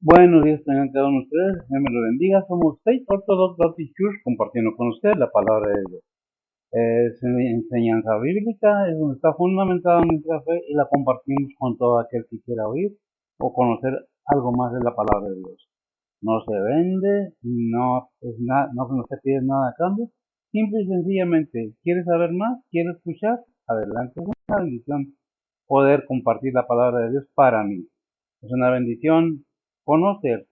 Buenos días tengan cada uno de ustedes, Dios me lo bendiga. Somos Faith Orthodox Baptist Church compartiendo con ustedes la palabra de Dios. Es una enseñanza bíblica, es donde está fundamentada nuestra fe y la compartimos con todo aquel que quiera oír o conocer algo más de la palabra de Dios. No se vende, no se pide nada a cambio, simple y sencillamente, ¿quieres saber más? ¿Quieres escuchar? Adelante, es una bendición poder compartir la palabra de Dios para mí. Es una bendición conocer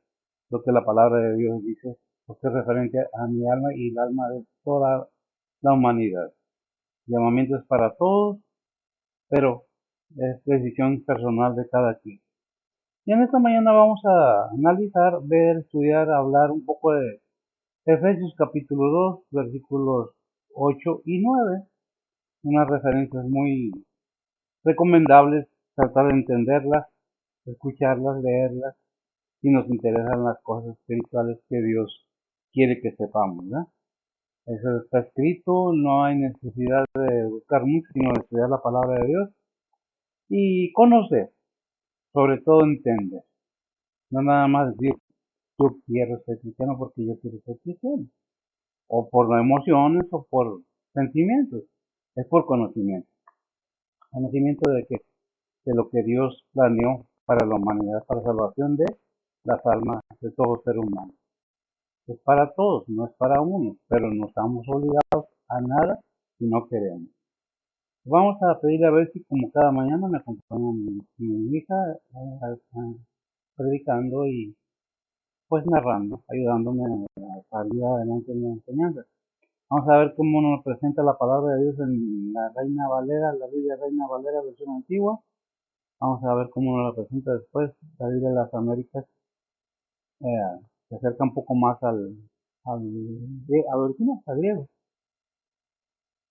lo que la palabra de Dios dice, porque es referente a mi alma y el alma de toda la humanidad. El llamamiento es para todos, pero es decisión personal de cada quien. Y en esta mañana vamos a analizar, ver, estudiar, hablar un poco de Efesios capítulo 2, versículos 8 y 9. Unas referencias muy recomendables, tratar de entenderlas, escucharlas, leerlas, si nos interesan las cosas espirituales que Dios quiere que sepamos, ¿verdad? Eso está escrito, no hay necesidad de buscar mucho, sino de estudiar la palabra de Dios y conocer, sobre todo entender. No nada más decir, yo quiero ser cristiano porque yo quiero ser cristiano, o por emociones o por sentimientos, es por conocimiento. Conocimiento de lo que Dios planeó para la humanidad, para la salvación de las almas de todo ser humano. Es para todos, no es para uno, pero no estamos obligados a nada si no queremos. Vamos a pedirle a ver si como cada mañana me acompaña mi hija predicando y pues narrando, ayudándome a salir adelante en la enseñanza. Vamos a ver cómo nos presenta la palabra de Dios en la Reina Valera, la Biblia Reina Valera versión antigua. Vamos a ver cómo nos la presenta después la Biblia de las Américas. Se acerca un poco más al original, al griego.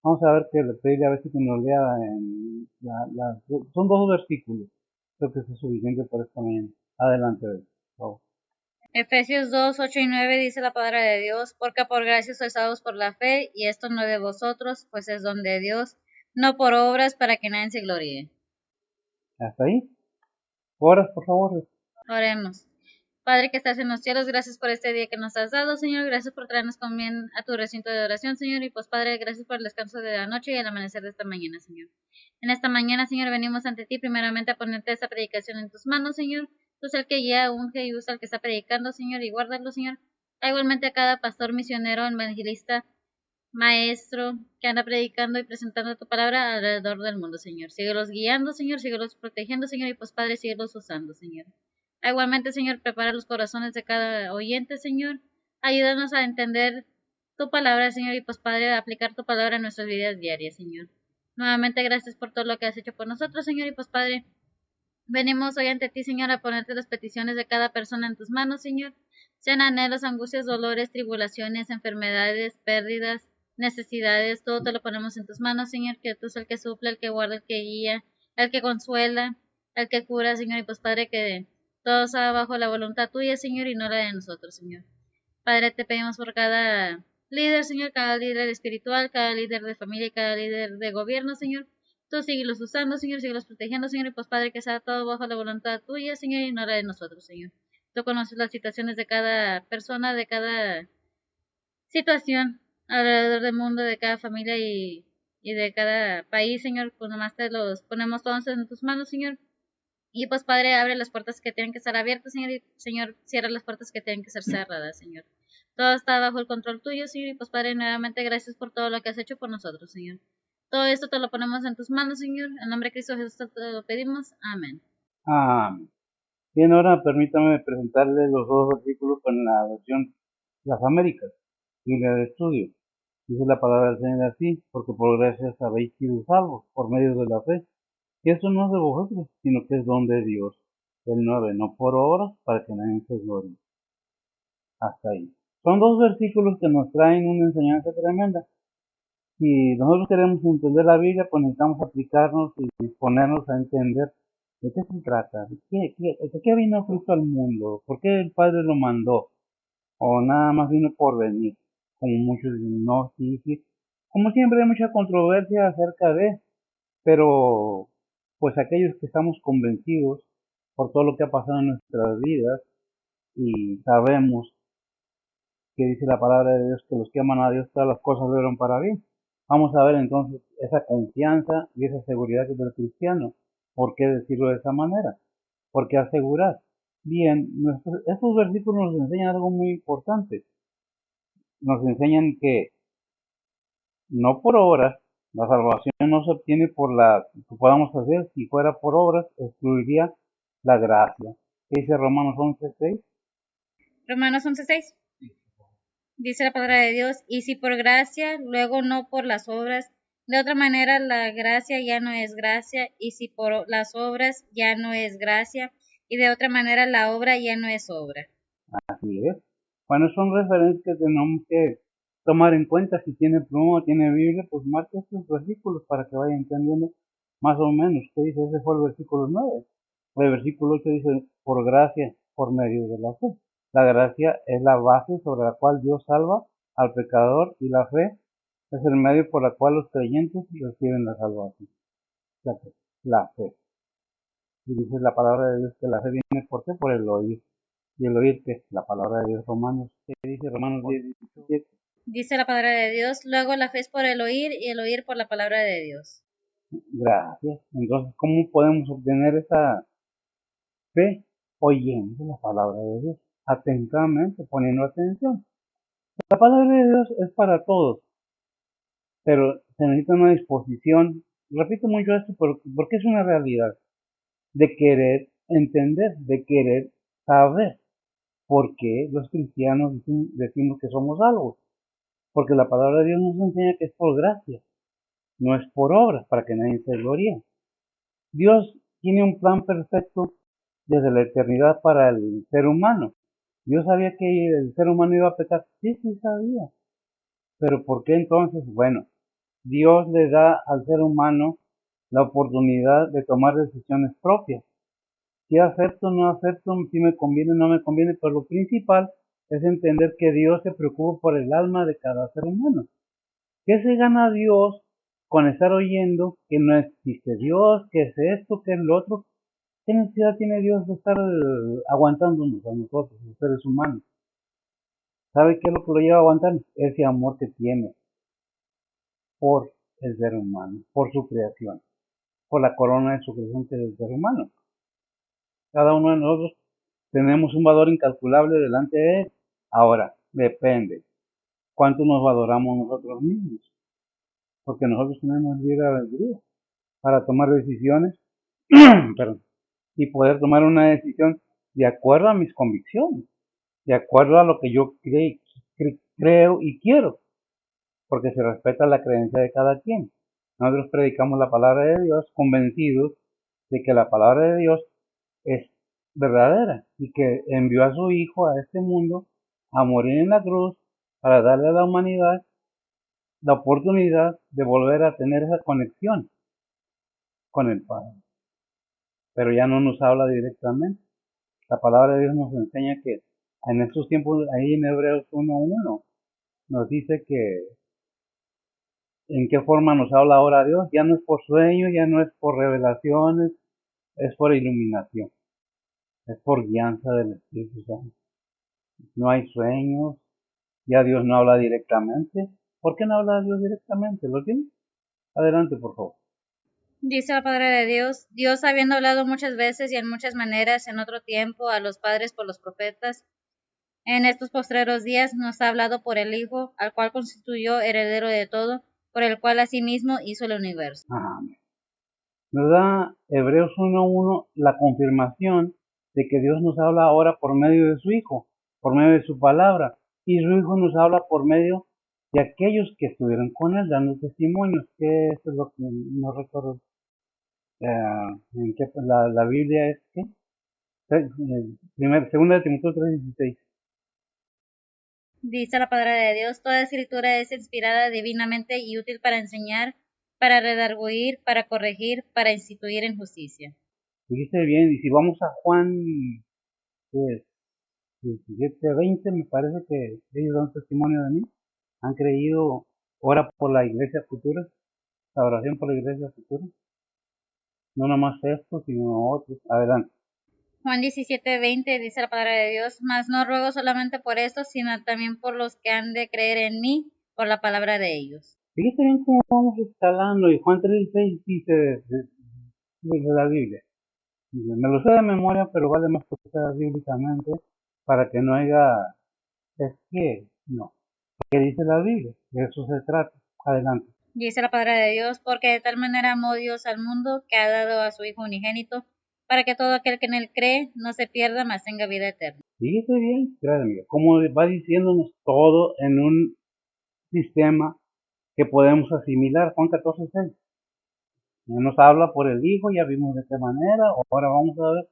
Vamos a ver que le pedirle a ver si nos lea son dos versículos. Creo que eso es suficiente por esta mañana. Adelante, por favor. Efesios 2, 8 y 9 dice la palabra de Dios, porque por gracia sois salvos por la fe, y esto no de vosotros, pues es don de Dios, no por obras para que nadie se gloríe. ¿Hasta ahí? Horas, por favor. Oremos. Padre que estás en los cielos, gracias por este día que nos has dado, Señor, gracias por traernos con bien a tu recinto de oración, Señor, y pues Padre, gracias por el descanso de la noche y el amanecer de esta mañana, Señor. En esta mañana, Señor, venimos ante ti primeramente a ponerte esa predicación en tus manos, Señor. Tú eres el que guía, unge y usa al que está predicando, Señor, y guárdalo, Señor. Igualmente a cada pastor, misionero, evangelista, maestro que anda predicando y presentando tu palabra alrededor del mundo, Señor. Síguelos guiando, Señor, síguelos protegiendo, Señor, y pues Padre, síguelos usando, Señor. Igualmente, Señor, prepara los corazones de cada oyente, Señor. Ayúdanos a entender tu palabra, Señor, y pues Padre, a aplicar tu palabra en nuestras vidas diarias, Señor. Nuevamente, gracias por todo lo que has hecho por nosotros, Señor, y pues Padre, venimos hoy ante ti, Señor, a ponerte las peticiones de cada persona en tus manos, Señor. Sean anhelos, angustias, dolores, tribulaciones, enfermedades, pérdidas, necesidades, todo te lo ponemos en tus manos, Señor, que tú es el que suple, el que guarda, el que guía, el que consuela, el que cura, Señor, y pues Padre, que todo sea bajo la voluntad tuya, Señor, y no la de nosotros, Señor. Padre, te pedimos por cada líder, Señor, cada líder espiritual, cada líder de familia y cada líder de gobierno, Señor. Tú síguelos usando, Señor, síguelos protegiendo, Señor, y pues Padre, que sea todo bajo la voluntad tuya, Señor, y no la de nosotros, Señor. Tú conoces las situaciones de cada persona, de cada situación alrededor del mundo, de cada familia y de cada país, Señor. Pues nomás te los ponemos todos en tus manos, Señor. Y pues Padre, abre las puertas que tienen que estar abiertas, Señor, y Señor, cierra las puertas que tienen que ser cerradas, Señor. Todo está bajo el control tuyo, Señor, y pues Padre, nuevamente gracias por todo lo que has hecho por nosotros, Señor. Todo esto te lo ponemos en tus manos, Señor. En nombre de Cristo Jesús te lo pedimos. Amén. Amén. Bien, ahora permítame presentarle los dos versículos con la versión Las Américas, Biblia de Estudio. Dice la palabra del Señor así, porque por gracias habéis sido salvos por medio de la fe. Y esto no es de vosotros, sino que es don de Dios. El 9, no por obras, para que nadie se glorie. Hasta ahí. Son dos versículos que nos traen una enseñanza tremenda. Si nosotros queremos entender la Biblia, pues necesitamos aplicarnos y ponernos a entender de qué se trata, de qué vino Cristo al mundo, por qué el Padre lo mandó, o nada más vino por venir, como muchos dicen, no, sí, sí. Como siempre hay mucha controversia acerca de, pero pues aquellos que estamos convencidos por todo lo que ha pasado en nuestras vidas, y sabemos que dice la palabra de Dios que los que aman a Dios todas las cosas le obran para bien. Vamos a ver entonces esa confianza y esa seguridad que es del cristiano. ¿Por qué decirlo de esa manera? Porque asegurar. Bien, estos versículos nos enseñan algo muy importante. Nos enseñan que no por obras, la salvación no se obtiene por la que podamos hacer. Si fuera por obras, excluiría la gracia. ¿Qué dice Romanos 11:6? Romanos 11:6. Dice la palabra de Dios, y si por gracia, luego no por las obras, de otra manera la gracia ya no es gracia, y si por las obras ya no es gracia, y de otra manera la obra ya no es obra. Así es. Bueno, son referencias que tenemos que tomar en cuenta. Si tiene pluma o tiene Biblia, pues marque estos versículos para que vaya entendiendo más o menos qué dice. Ese fue el versículo 9. El versículo 8 dice, por gracia, por medio de la fe. La gracia es la base sobre la cual Dios salva al pecador y la fe es el medio por el cual los creyentes reciben la salvación. La fe. Y dice la palabra de Dios que la fe viene por qué? Por el oír. Y el oír que la palabra de Dios, Romanos, ¿qué dice Romanos 10:17? Dice la palabra de Dios, luego la fe es por el oír y el oír por la palabra de Dios. Gracias. Entonces, ¿cómo podemos obtener esa fe? Oyendo la palabra de Dios, atentamente, poniendo atención. La palabra de Dios es para todos, pero se necesita una disposición, repito mucho esto, porque es una realidad, de querer entender, de querer saber por qué los cristianos decimos que somos salvos. Porque la palabra de Dios nos enseña que es por gracia, no es por obras, para que nadie se gloríe. Dios tiene un plan perfecto desde la eternidad para el ser humano. Dios sabía que el ser humano iba a pecar. Sí, sí sabía. Pero ¿por qué entonces? Bueno, Dios le da al ser humano la oportunidad de tomar decisiones propias. Si acepto, no acepto, si me conviene, no me conviene, pero lo principal es entender que Dios se preocupa por el alma de cada ser humano. ¿Qué se gana Dios con estar oyendo que no existe Dios, que es esto, que es lo otro? ¿Qué necesidad tiene Dios de estar aguantándonos a nosotros, los seres humanos? ¿Sabe qué es lo que lo lleva a aguantar? Ese amor que tiene por el ser humano, por su creación, por la corona de su creación que es el ser humano. Cada uno de nosotros tenemos un valor incalculable delante de él. Ahora, depende. ¿Cuánto nos valoramos nosotros mismos? Porque nosotros tenemos libre albedrío para tomar decisiones perdón, y poder tomar una decisión de acuerdo a mis convicciones, de acuerdo a lo que yo creo y quiero, porque se respeta la creencia de cada quien. Nosotros predicamos la palabra de Dios convencidos de que la palabra de Dios es verdadera y que envió a su Hijo a este mundo a morir en la cruz para darle a la humanidad la oportunidad de volver a tener esa conexión con el Padre. Pero ya no nos habla directamente. La palabra de Dios nos enseña que en estos tiempos, ahí en Hebreos 1:1, nos dice que en qué forma nos habla ahora Dios. Ya no es por sueños, ya no es por revelaciones, es por iluminación, es por guianza del Espíritu Santo. No hay sueños, ya Dios no habla directamente. ¿Por qué no habla Dios directamente? ¿Lo tiene? Adelante, por favor. Dice la palabra de Dios, Dios habiendo hablado muchas veces y en muchas maneras en otro tiempo a los padres por los profetas, en estos postreros días nos ha hablado por el Hijo, al cual constituyó heredero de todo, por el cual asimismo hizo el universo. Amén. Nos da Hebreos 1:1 la confirmación de que Dios nos habla ahora por medio de su Hijo, por medio de su palabra, y su Hijo nos habla por medio de aquellos que estuvieron con él dando testimonios, que eso es lo que no recuerdo, en qué la Biblia es que, segunda de Timoteo 3:16. Dice la palabra de Dios, toda escritura es inspirada divinamente y útil para enseñar, para redarguir, para corregir, para instituir en justicia. Dijiste bien, y si vamos a Juan, pues, 17:20, me parece que ellos dan testimonio de mí, han creído, ora por la iglesia futura, la oración por la iglesia futura, no nomás esto, sino otros. Adelante. Juan 17:20 dice la palabra de Dios, mas no ruego solamente por estos, sino también por los que han de creer en mí por la palabra de ellos. Fíjate bien cómo vamos escalando. Y Juan 3:16 dice de la Biblia. Me lo sé de memoria, pero vale más que sea bíblicamente para que no haya, es que, no. ¿Qué dice la Biblia? De eso se trata. Adelante. Dice la palabra de Dios, porque de tal manera amó Dios al mundo que ha dado a su Hijo unigénito, para que todo aquel que en él cree no se pierda, mas tenga vida eterna. Fíjate bien, créanme, como va diciéndonos todo en un sistema que podemos asimilar. Juan 14:6. Nos habla por el Hijo, ya vimos de qué manera. Ahora vamos a ver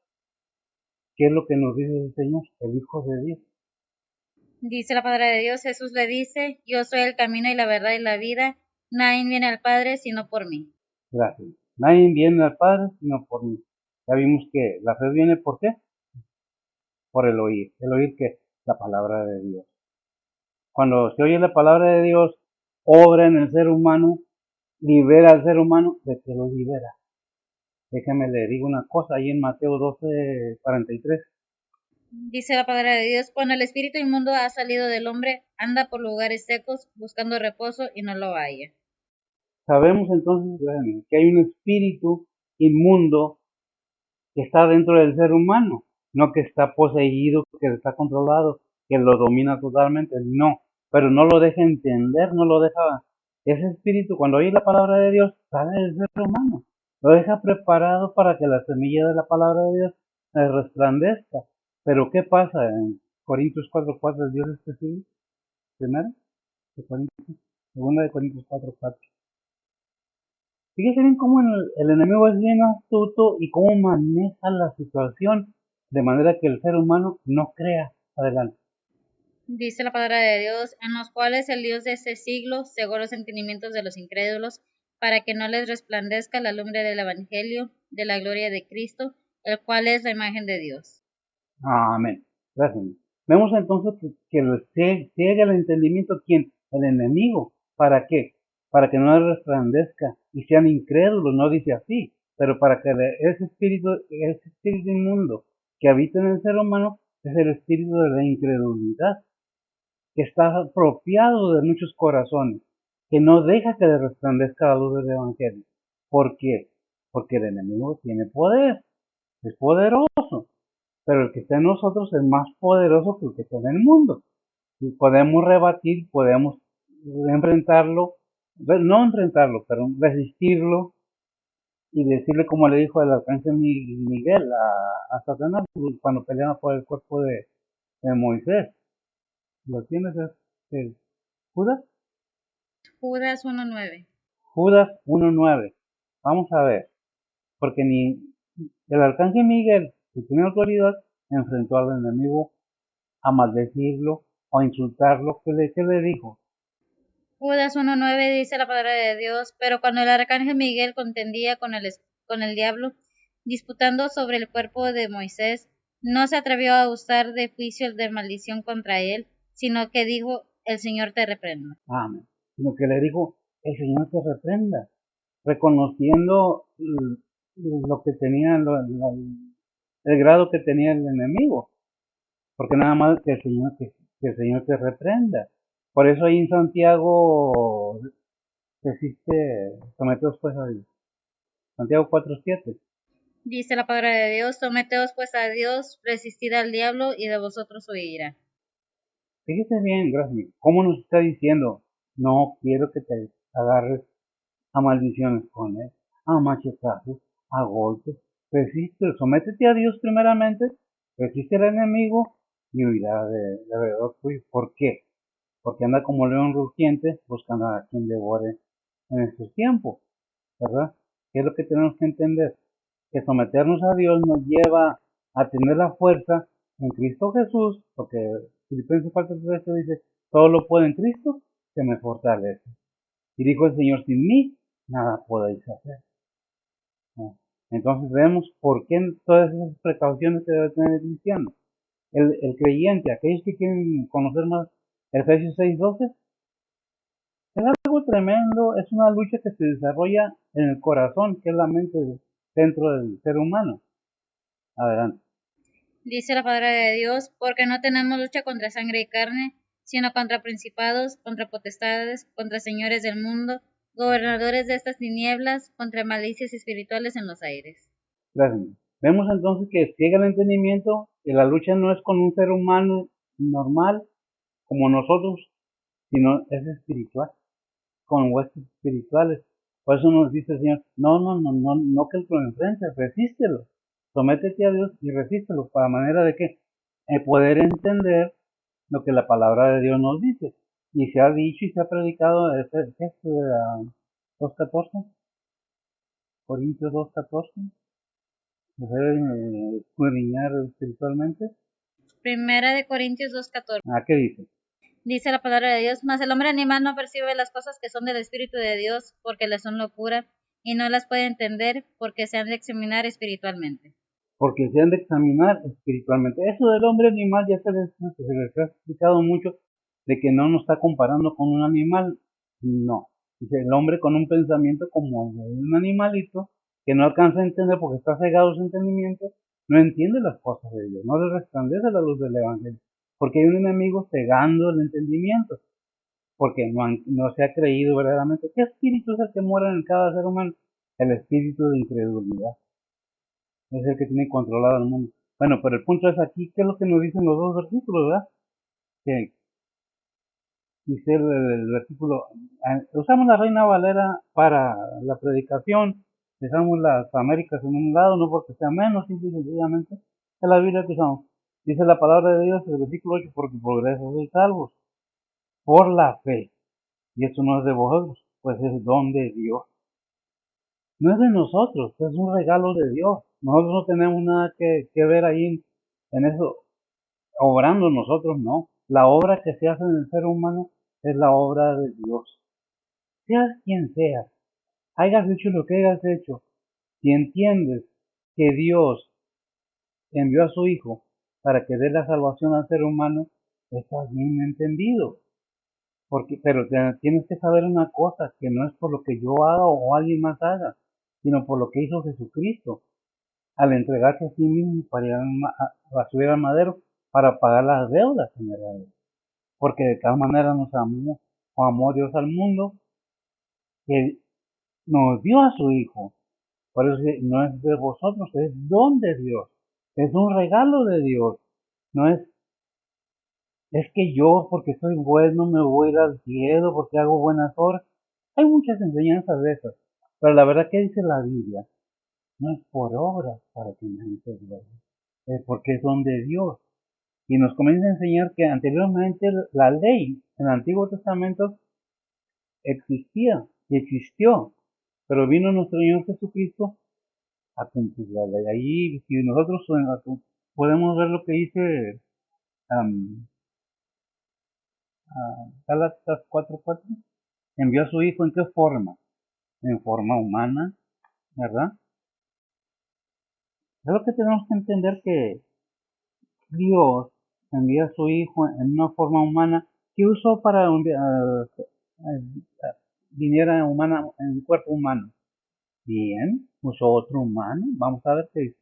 qué es lo que nos dice el Señor, el Hijo de Dios. Dice la palabra de Dios, Jesús le dice, yo soy el camino y la verdad y la vida, nadie viene al Padre sino por mí. Gracias. Nadie viene al Padre sino por mí. Ya vimos que la fe viene ¿por qué? Por el oír. El oír que la palabra de Dios. Cuando se oye la palabra de Dios, obra en el ser humano, libera al ser humano de que lo libera. Déjame le digo una cosa ahí en Mateo 12:43. Dice la palabra de Dios, cuando el espíritu inmundo ha salido del hombre, anda por lugares secos buscando reposo y no lo halla. Sabemos entonces que hay un espíritu inmundo que está dentro del ser humano, no que está poseído, que está controlado, que lo domina totalmente, no, pero no lo deja entender, no lo deja, ese espíritu cuando oye la palabra de Dios sale del ser humano, lo deja preparado para que la semilla de la palabra de Dios resplandezca. Pero ¿qué pasa en Corintios 4:4? ¿Dios es testigo? Primero, de Corintios, segunda de Corintios 4:4. Fíjese bien cómo el enemigo es bien astuto y cómo maneja la situación de manera que el ser humano no crea. Adelante. Dice la palabra de Dios, en los cuales el Dios de este siglo cegó los entendimientos de los incrédulos, para que no les resplandezca la lumbre del Evangelio de la gloria de Cristo, el cual es la imagen de Dios. Amén. Gracias. Vemos entonces que ciega el entendimiento, ¿quién? El enemigo. ¿Para qué? Para que no les resplandezca y sean incrédulos, no dice así, pero para que ese espíritu inmundo que habita en el ser humano es el espíritu de la incredulidad, que está apropiado de muchos corazones, que no deja que le resplandezca la luz del Evangelio. ¿Por qué? Porque el enemigo tiene poder, es poderoso, pero el que está en nosotros es más poderoso que el que está en el mundo. Y podemos rebatir, podemos enfrentarlo, no enfrentarlo, pero resistirlo y decirle como le dijo el arcángel Miguel a Satanás cuando peleaba por el cuerpo de Moisés. ¿Lo tienes? ¿Es Judas? Judas 1:9. Judas 1:9. Vamos a ver, porque ni el arcángel Miguel, que tiene autoridad, enfrentó al enemigo a maldecirlo o a insultarlo. ¿Qué le dijo? Judas 1:9 dice la palabra de Dios, pero cuando el arcángel Miguel contendía con el diablo, disputando sobre el cuerpo de Moisés, no se atrevió a usar de juicio de maldición contra él, sino que dijo, el Señor te reprenda. Amén. Sino que le dijo, el Señor te reprenda, reconociendo lo que tenía, el grado que tenía el enemigo, porque nada más que el Señor te reprenda. Por eso ahí en Santiago existe, someteos pues a Dios. Santiago 4:7. Dice la palabra de Dios, someteos pues a Dios, resistid al diablo y de vosotros huirá. Fíjese bien, gracias. ¿Cómo nos está diciendo? No quiero que te agarres a maldiciones con él, a machetazos, a golpes. Resiste, sométete a Dios primeramente, resiste al enemigo y huirá de alrededor tuyo. ¿Por qué? Porque anda como león rugiente buscando a quien devore en estos tiempos, ¿verdad? ¿Qué es lo que tenemos que entender? Que someternos a Dios nos lleva a tener la fuerza en Cristo Jesús, porque Filipenses 4:13 dice, todo lo puedo en Cristo que me fortalece. Y dijo el Señor, sin mí nada podéis hacer. ¿No? Entonces vemos por qué todas esas precauciones que debe tener el cristiano. El creyente, aquellos que quieren conocer más Efesios 6:12, es algo tremendo, es una lucha que se desarrolla en el corazón, que es la mente dentro del ser humano. Adelante. Dice la palabra de Dios, porque no tenemos lucha contra sangre y carne, sino contra principados, contra potestades, contra señores del mundo, gobernadores de estas tinieblas, contra malicias espirituales en los aires. Gracias. Vemos entonces que ciega el entendimiento, que la lucha no es con un ser humano normal como nosotros, sino es espiritual, con huestes espirituales. Por eso nos dice el Señor, no que lo enfrentes, resístelo, sométete a Dios y resístelo, para manera de que poder entender lo que la palabra de Dios nos dice. Y se ha dicho y se ha predicado, ¿qué es 2.14? Corintios 2.14, se deben escudriñar espiritualmente. Primera de Corintios 2:14. ¿Qué dice? Dice la palabra de Dios, mas el hombre animal no percibe las cosas que son del Espíritu de Dios, porque le son locura, y no las puede entender, porque se han de examinar espiritualmente. Porque se han de examinar espiritualmente. Eso del hombre animal ya se les ha explicado mucho, de que no nos está comparando con un animal, no. Dice el hombre con un pensamiento como de un animalito, que no alcanza a entender porque está cegado su entendimiento, no entiende las cosas de Dios, no le resplandece la luz del Evangelio, porque hay un enemigo cegando el entendimiento, porque no se ha creído verdaderamente. ¿Qué espíritu es el que mora en cada ser humano? El espíritu de incredulidad. Es el que tiene controlado el mundo. Bueno, pero el punto es aquí, ¿qué es lo que nos dicen los dos versículos, verdad? Que dice el versículo, usamos la Reina Valera para la predicación, dejamos las Américas en un lado, no porque sea menos, simple y sencillamente, es la Biblia que usamos. Dice la palabra de Dios en el versículo 8, porque por gracia sois salvos, por la fe. Y esto no es de vosotros, pues es don de Dios. No es de nosotros, es un regalo de Dios. Nosotros no tenemos nada que ver ahí en eso, obrando nosotros, no. La obra que se hace en el ser humano es la obra de Dios. Seas quien seas, hayas hecho lo que hayas hecho, si entiendes que Dios envió a su Hijo para que dé la salvación al ser humano, estás bien entendido. Pero tienes que saber una cosa, que no es por lo que yo haga o alguien más haga, sino por lo que hizo Jesucristo al entregarse a sí mismo para ir a subir al madero para pagar las deudas generales. Porque de tal manera nos amó, o amó Dios al mundo, que nos dio a su Hijo. Por eso no es de vosotros, es don de Dios. Es un regalo de Dios. No es que yo, porque soy bueno, me voy a ir al cielo, porque hago buenas obras. Hay muchas enseñanzas de esas. Pero la verdad que dice la Biblia, no es por obras para que nadie se glorie, es porque es don de Dios. Y nos comienza a enseñar que anteriormente la ley en el Antiguo Testamento existía y existió, pero vino nuestro Señor Jesucristo a cumplir la ley. Ahí, si nosotros podemos ver lo que dice um, Gálatas 4:4, envió a su Hijo ¿en qué forma? En forma humana, ¿verdad? Es lo que tenemos que entender, que Dios envía a su Hijo en una forma humana que usó para viniera humana en un cuerpo humano. Bien, usó otro humano. Vamos a ver qué dice.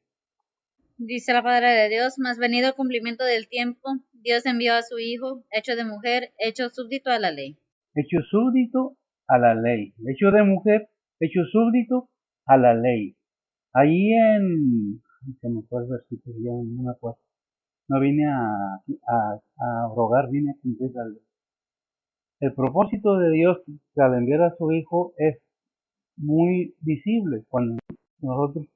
Dice la palabra de Dios, mas venido el cumplimiento del tiempo, Dios envió a su Hijo, hecho de mujer, hecho súbdito a la ley. Hecho súbdito a la ley. Hecho de mujer, hecho súbdito a la ley. Ahí se me fue el versículo, ya no me acuerdo. No vine a abrogar, vine a cumplir la ley. El propósito de Dios al enviar a su Hijo es muy visible cuando nosotros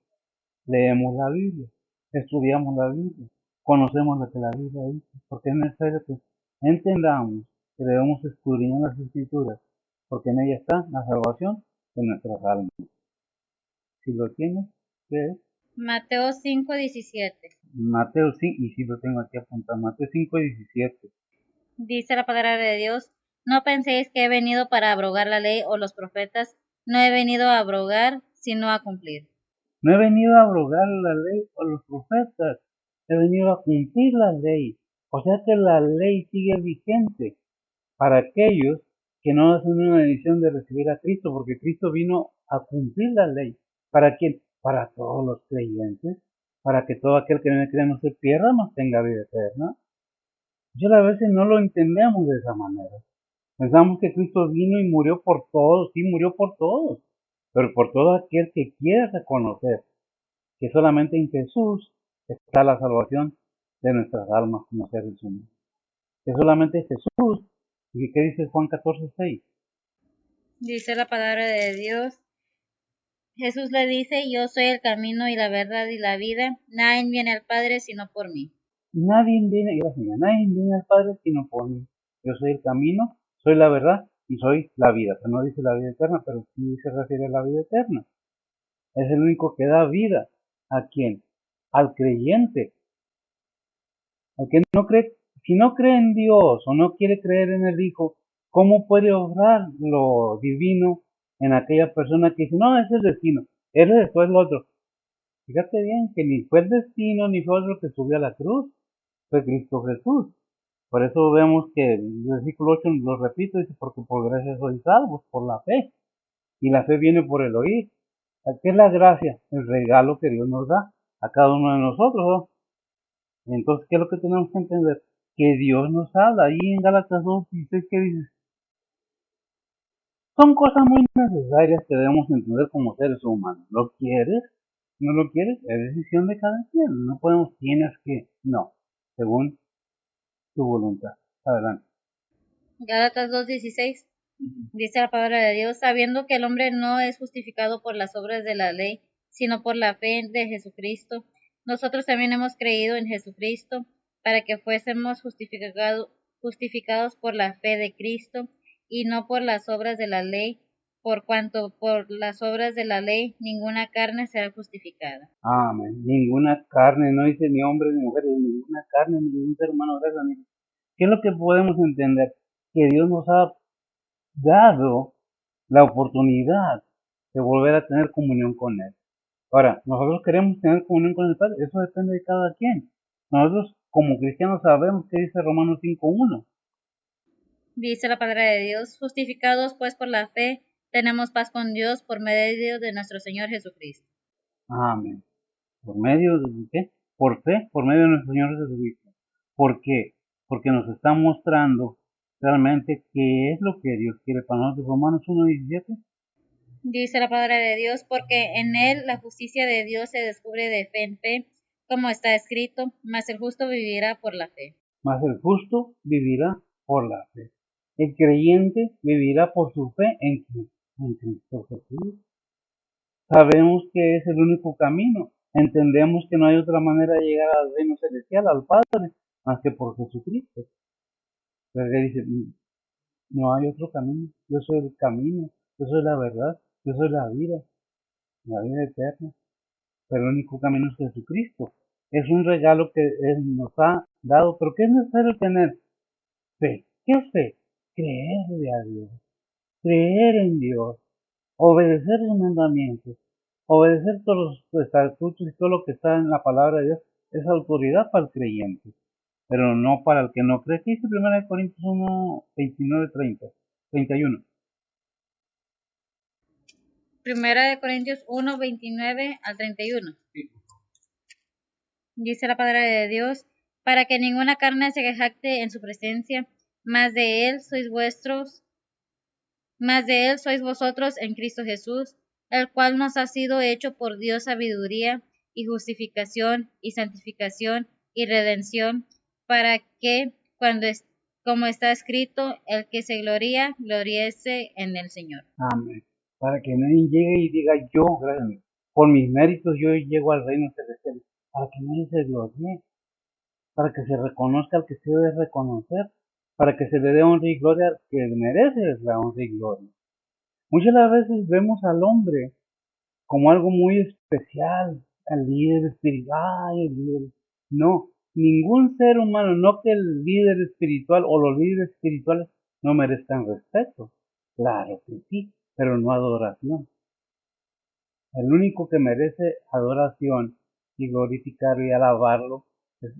leemos la Biblia, estudiamos la Biblia, conocemos lo que la Biblia dice, porque es necesario que entendamos que debemos escudriñar las Escrituras, porque en ella está la salvación de nuestras almas. Si lo tienes, ¿qué es? Mateo 5:17. Mateo 5, y si lo tengo aquí apuntado, Mateo 5:17. Dice la palabra de Dios, no penséis que he venido para abrogar la ley o los profetas, no he venido a abrogar, sino a cumplir. No he venido a abrogar la ley o los profetas, he venido a cumplir la ley. O sea que la ley sigue vigente para aquellos que no hacen una decisión de recibir a Cristo, porque Cristo vino a cumplir la ley. ¿Para quién? Para todos los creyentes. para que todo aquel que en él cree no se pierda, mas tenga vida eterna. Yo a veces no lo entendemos de esa manera. Pensamos que Cristo vino y murió por todos, sí murió por todos, pero por todo aquel que quiere reconocer que solamente en Jesús está la salvación de nuestras almas como seres humanos. Que solamente Jesús, y ¿qué dice Juan 14:6? Dice la palabra de Dios. Jesús le dice, yo soy el camino y la verdad y la vida. Nadie viene al Padre sino por mí. Nadie viene al Padre sino por mí. Yo soy el camino, soy la verdad y soy la vida. Pero no dice la vida eterna, pero sí se refiere a la vida eterna. Es el único que da vida. ¿A quién? Al creyente. Al que no cree, si no cree en Dios o no quiere creer en el Hijo, ¿cómo puede obrar lo divino en aquella persona que dice, no, es el destino, es esto, es lo otro? Fíjate bien que ni fue el destino ni fue otro que subió a la cruz, fue Cristo Jesús. Por eso vemos que el versículo 8 lo repito, dice, porque por gracia sois salvos, por la fe. Y la fe viene por el oír. ¿Qué es la gracia? El regalo que Dios nos da a cada uno de nosotros, ¿no? Entonces, ¿qué es lo que tenemos que entender? Que Dios nos habla. Ahí en Gálatas 2:16, ¿qué dice? Son cosas muy necesarias que debemos entender como seres humanos. ¿Lo quieres? ¿No lo quieres? Es decisión de cada quien. No podemos, tienes que, no, según tu voluntad. Adelante. Gálatas 2:16. Dice la palabra de Dios, sabiendo que el hombre no es justificado por las obras de la ley, sino por la fe de Jesucristo. Nosotros también hemos creído en Jesucristo para que fuésemos justificados por la fe de Cristo y no por las obras de la ley, por cuanto por las obras de la ley ninguna carne será justificada. Amén. Ninguna carne, no dice ni hombres ni mujeres, ninguna carne, ningún ser humano. ¿Qué es lo que podemos entender? Que Dios nos ha dado la oportunidad de volver a tener comunión con Él. Ahora, nosotros queremos tener comunión con el Padre, eso depende de cada quien. Nosotros como cristianos sabemos que dice Romanos 5:1. Dice la palabra de Dios, justificados pues por la fe, tenemos paz con Dios por medio de nuestro Señor Jesucristo. Amén. ¿Por medio de qué? Por fe, por medio de nuestro Señor Jesucristo. ¿Por qué? Porque nos está mostrando realmente qué es lo que Dios quiere para nosotros. Romanos 1:17. Dice la palabra de Dios, porque en él la justicia de Dios se descubre de fe en fe, como está escrito, mas el justo vivirá por la fe. Mas el justo vivirá por la fe. El creyente vivirá por su fe en Cristo Jesús. Sabemos que es el único camino. Entendemos que no hay otra manera de llegar al reino celestial, al Padre, más que por Jesucristo. Pero él dice, no hay otro camino. Yo soy el camino, yo soy la verdad, yo soy la vida eterna. Pero el único camino es Jesucristo. Es un regalo que Él nos ha dado. Pero ¿qué es necesario tener? Fe. ¿Qué es fe? Creerle a Dios, creer en Dios, obedecer sus mandamientos, obedecer todos los estatutos y todo lo que está en la palabra de Dios, es autoridad para el creyente, pero no para el que no cree. ¿Qué dice 1 Corintios 1, 29, 30, 31? Primera de Corintios 1, 29 al 31. Dice la palabra de Dios, para que ninguna carne se jacte en su presencia, más de él sois vosotros en Cristo Jesús, el cual nos ha sido hecho por Dios sabiduría y justificación y santificación y redención, para que como está escrito, el que se gloría, gloriese en el Señor. Amén. Para que nadie llegue y diga yo, gracias a mí, por mis méritos yo llego al reino celestial. Para que nadie se gloríe, para que se reconozca al que se debe reconocer, para que se le dé honra y gloria al que merece la honra y gloria. Muchas veces vemos al hombre como algo muy especial, al líder espiritual, el líder. No, ningún ser humano, no que el líder espiritual o los líderes espirituales no merezcan respeto. Claro que sí, pero no adoración. El único que merece adoración y glorificarlo y alabarlo es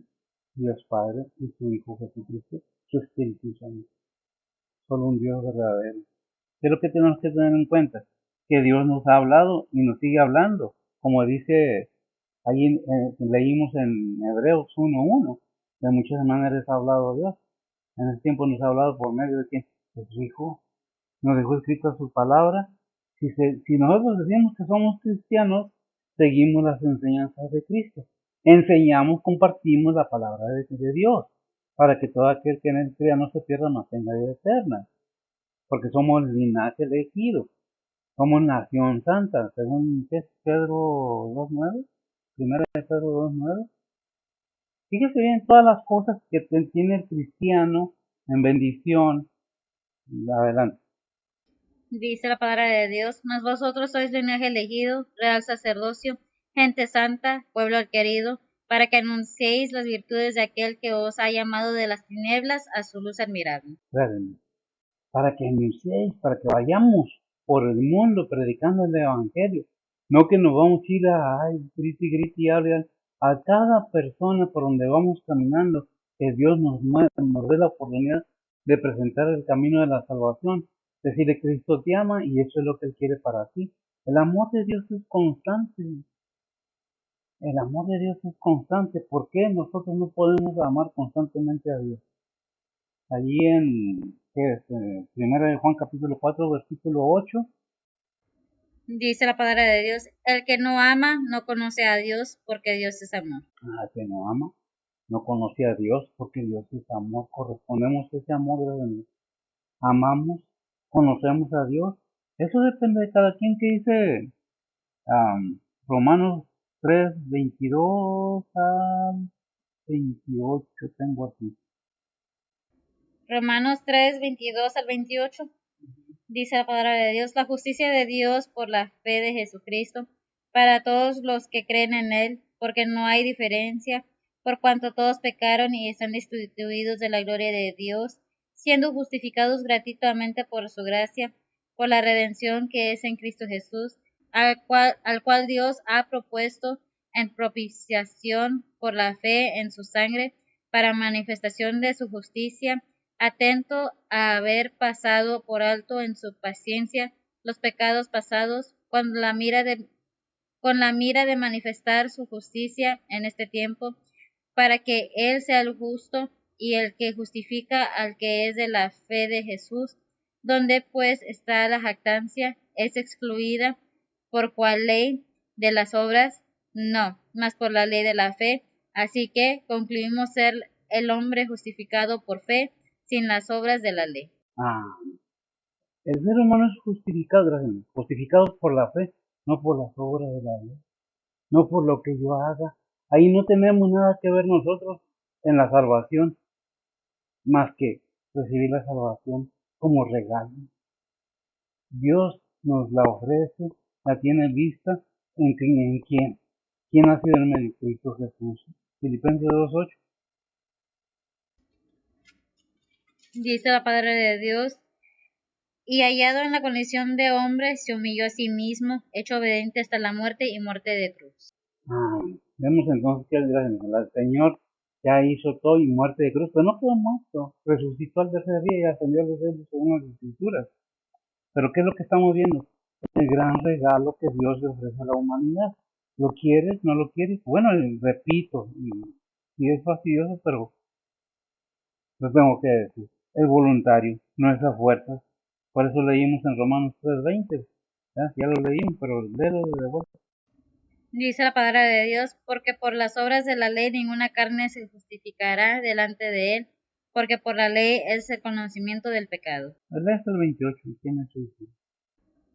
Dios Padre y su Hijo Jesucristo, su Espíritu Santo. Solo un Dios verdadero. ¿Qué es lo que tenemos que tener en cuenta? Que Dios nos ha hablado y nos sigue hablando. Como dice Ahí leímos en Hebreos 1:1, de muchas maneras ha hablado Dios. En ese tiempo nos ha hablado por medio de quien de su Hijo, nos dejó escrita su palabra. Si nosotros decimos que somos cristianos, seguimos las enseñanzas de Cristo. Enseñamos, compartimos la palabra de Dios, para que todo aquel que en él crea no se pierda, mas tenga vida eterna. Porque somos linaje elegido, somos nación santa, según Pedro 2:9, primera de Pedro 2:9. Fíjese bien todas las cosas que tiene el cristiano en bendición. Adelante. Dice la palabra de Dios, mas vosotros sois linaje elegido, real sacerdocio, gente santa, pueblo adquirido, para que anunciéis las virtudes de aquel que os ha llamado de las tinieblas a su luz admirable. Para que anunciéis, para que vayamos por el mundo predicando el evangelio. No que nos vamos a ir grite y hable a cada persona por donde vamos caminando, que Dios nos dé la oportunidad de presentar el camino de la salvación. Decirle, Cristo te ama y eso es lo que Él quiere para ti. El amor de Dios es constante. El amor de Dios es constante. ¿Por qué nosotros no podemos amar constantemente a Dios? Allí en Primera de Juan capítulo 4 versículo 8. Dice la palabra de Dios, el que no ama no conoce a Dios, porque Dios es amor. El que no ama no conoce a Dios, porque Dios es amor. Correspondemos a ese amor de Dios. Amamos, conocemos a Dios. Eso depende de cada quien, que dice Romanos 3:22 al 28. Tengo aquí. Romanos 3, 22 al 28. Dice la palabra de Dios, la justicia de Dios por la fe de Jesucristo, para todos los que creen en Él, porque no hay diferencia, por cuanto todos pecaron y están destituidos de la gloria de Dios, siendo justificados gratuitamente por su gracia, por la redención que es en Cristo Jesús, al cual Dios ha propuesto en propiciación por la fe en su sangre, para manifestación de su justicia, atento a haber pasado por alto en su paciencia los pecados pasados, con la mira de manifestar su justicia en este tiempo, para que Él sea el justo y el que justifica al que es de la fe de Jesús, donde pues está la jactancia, es excluida, ¿por cuál ley? ¿De las obras? No, mas por la ley de la fe. Así que concluimos ser el hombre justificado por fe, sin las obras de la ley. El ser humano es justificado por la fe, no por las obras de la ley, no por lo que yo haga. Ahí no tenemos nada que ver nosotros en la salvación, más que recibir la salvación como regalo. Dios nos la ofrece, la tiene vista en quién. ¿Quién ha sido el medio? Cristo Jesús. Filipenses 2:8. Dice la palabra de Dios, y hallado en la condición de hombre, se humilló a sí mismo, hecho obediente hasta la muerte y muerte de cruz. Vemos entonces que el Señor ya hizo todo y muerte de cruz, pero no quedó muerto, resucitó al tercer día y ascendió a los cielos según las Escrituras. Pero ¿qué es lo que estamos viendo? El gran regalo que Dios le ofrece a la humanidad. ¿Lo quieres? ¿No lo quieres? Bueno, repito, y es fastidioso, pero lo tengo que decir. Es voluntario, no es a fuerzas. Por eso leímos en Romanos 3:20. Ya lo leímos, pero léelo de vuelta. Dice la palabra de Dios, porque por las obras de la ley ninguna carne se justificará delante de él, porque por la ley es el conocimiento del pecado. Lee hasta el 28, tiene su.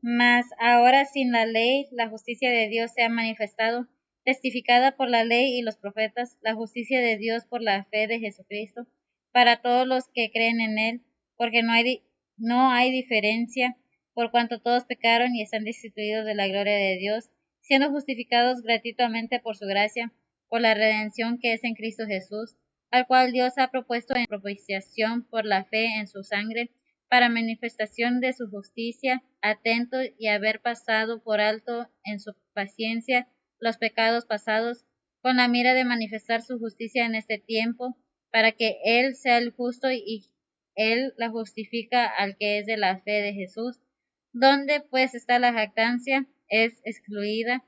Mas ahora sin la ley, la justicia de Dios se ha manifestado, testificada por la ley y los profetas, la justicia de Dios por la fe de Jesucristo, para todos los que creen en él, porque no hay diferencia, por cuanto todos pecaron y están destituidos de la gloria de Dios, siendo justificados gratuitamente por su gracia, por la redención que es en Cristo Jesús, al cual Dios ha propuesto en propiciación por la fe en su sangre, para manifestación de su justicia, atento y haber pasado por alto en su paciencia los pecados pasados, con la mira de manifestar su justicia en este tiempo, para que Él sea el justo y Él la justifica al que es de la fe de Jesús. Donde pues está la jactancia, es excluida.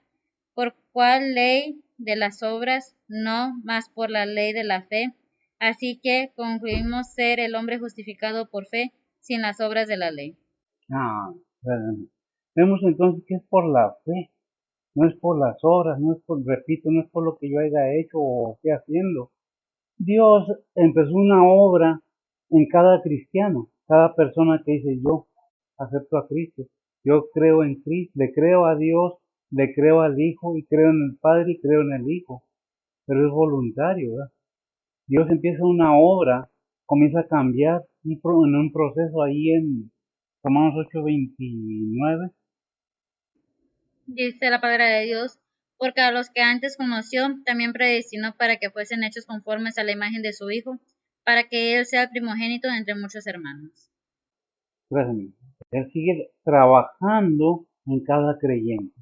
¿Por cuál ley? de las obras, no, mas por la ley de la fe. Así que concluimos ser el hombre justificado por fe sin las obras de la ley. Ah, vemos entonces que es por la fe, no es por las obras, no es por, repito, no es por lo que yo haya hecho o esté haciendo. Dios empezó una obra en cada cristiano, cada persona que dice yo acepto a Cristo, yo creo en Cristo, le creo a Dios, le creo al Hijo y creo en el Padre y creo en el Hijo, pero es voluntario, ¿verdad? Dios empieza una obra, comienza a cambiar en un proceso ahí en Romanos 8:29. Dice la palabra de Dios, porque a los que antes conoció, también predestinó para que fuesen hechos conformes a la imagen de su Hijo, para que Él sea el primogénito entre muchos hermanos. Gracias. Él sigue trabajando en cada creyente.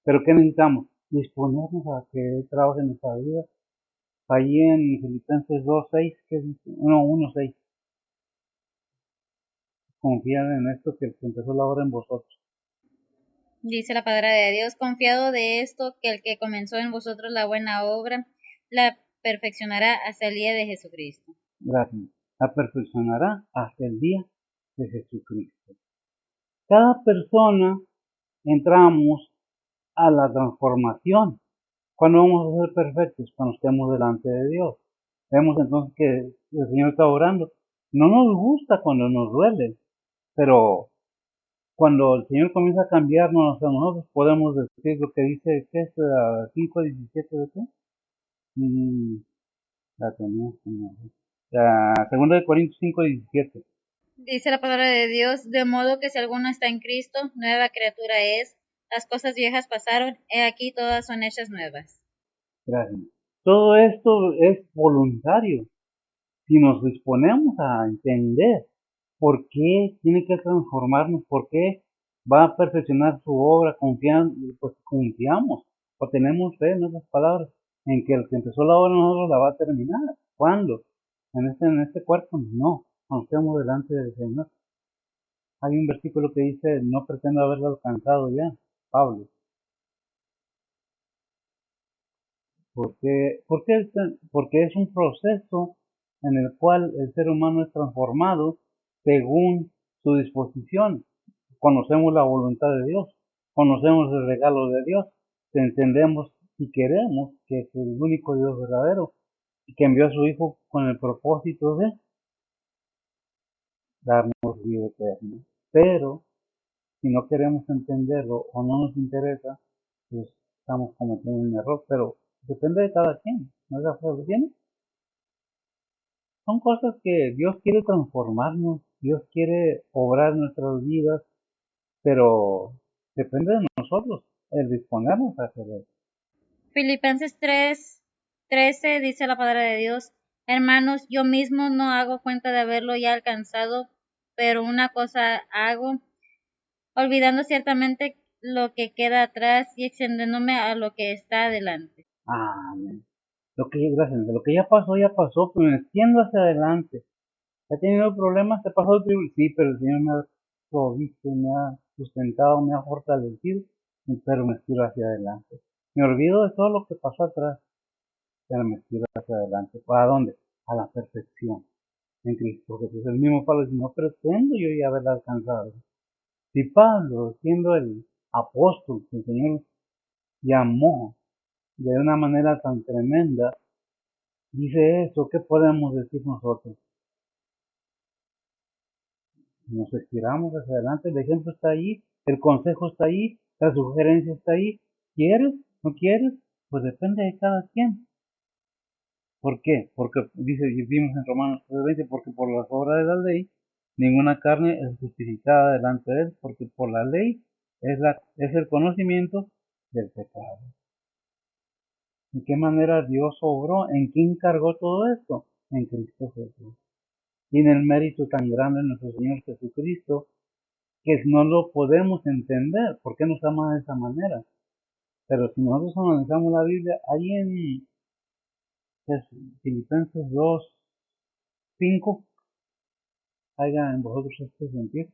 Pero ¿qué necesitamos? Disponernos a que Él trabaje en nuestra vida. Allí en Filipenses 2:6, que dice, no, 1:6. Confiar en esto que empezó la obra en vosotros. Dice la palabra de Dios, confiado de esto, que el que comenzó en vosotros la buena obra, la perfeccionará hasta el día de Jesucristo. Gracias. La perfeccionará hasta el día de Jesucristo. Cada persona entramos a la transformación. ¿Cuándo vamos a ser perfectos? Cuando estemos delante de Dios. Vemos entonces que el Señor está orando. No nos gusta cuando nos duele, pero cuando el Señor comienza a cambiarnos a nosotros, podemos decir lo que dice, ¿qué es 5:17 de qué? La tenía, la segunda de Corintios 5:17. Dice la palabra de Dios, de modo que si alguno está en Cristo, nueva criatura es, las cosas viejas pasaron, he aquí todas son hechas nuevas. Gracias. Todo esto es voluntario. Si nos disponemos a entender por qué tiene que transformarnos, por qué va a perfeccionar su obra, pues confiamos o tenemos fe en otras palabras, en que el que empezó la obra nosotros la va a terminar. ¿Cuándo? En este cuarto, no, cuando estemos delante del Señor. Hay un versículo que dice, no pretendo haberlo alcanzado ya, Pablo. Porque es un proceso en el cual el ser humano es transformado según su disposición. Conocemos la voluntad de Dios, conocemos el regalo de Dios, entendemos y queremos que es el único Dios verdadero y que envió a su Hijo con el propósito de darnos vida eterna. Pero si no queremos entenderlo o no nos interesa, pues estamos cometiendo un error, pero depende de cada quien, ¿no es así? ¿Bien? Son cosas que Dios quiere transformarnos, Dios quiere obrar en nuestras vidas, pero depende de nosotros el disponernos a hacer eso. Filipenses 3:13 dice la palabra de Dios, hermanos, yo mismo no hago cuenta de haberlo ya alcanzado, pero una cosa hago, olvidando ciertamente lo que queda atrás y extendiéndome a lo que está adelante. Amén. Gracias, lo que ya pasó, pero me extiendo hacia adelante. ¿He tenido problemas? ¿He pasado tribulaciones? Sí, pero el Señor me ha provisto, me ha sustentado, me ha fortalecido, pero me estiro hacia adelante. Me olvido de todo lo que pasó atrás, pero me estiro hacia adelante. ¿Para dónde? A la perfección en Cristo. Porque pues el mismo Pablo dice, no pretendo yo ya haberla alcanzado. Si Pablo, siendo el apóstol que el Señor llamó de una manera tan tremenda, dice eso, ¿qué podemos decir nosotros? Nos estiramos hacia adelante, el ejemplo está ahí, el consejo está ahí, la sugerencia está ahí. ¿Quieres? ¿No quieres? Pues depende de cada quien. ¿Por qué? Porque dice, vimos en Romanos 3:20, porque por las obras de la ley, ninguna carne es justificada delante de él, porque por la ley es el conocimiento del pecado. ¿De qué manera Dios obró? ¿En quién cargó todo esto? En Cristo Jesús. Y en el mérito tan grande de nuestro Señor Jesucristo, que no lo podemos entender, ¿por qué nos ama de esa manera? Pero si nosotros analizamos la Biblia, ahí en Filipenses 2:5, haya en vosotros este sentir.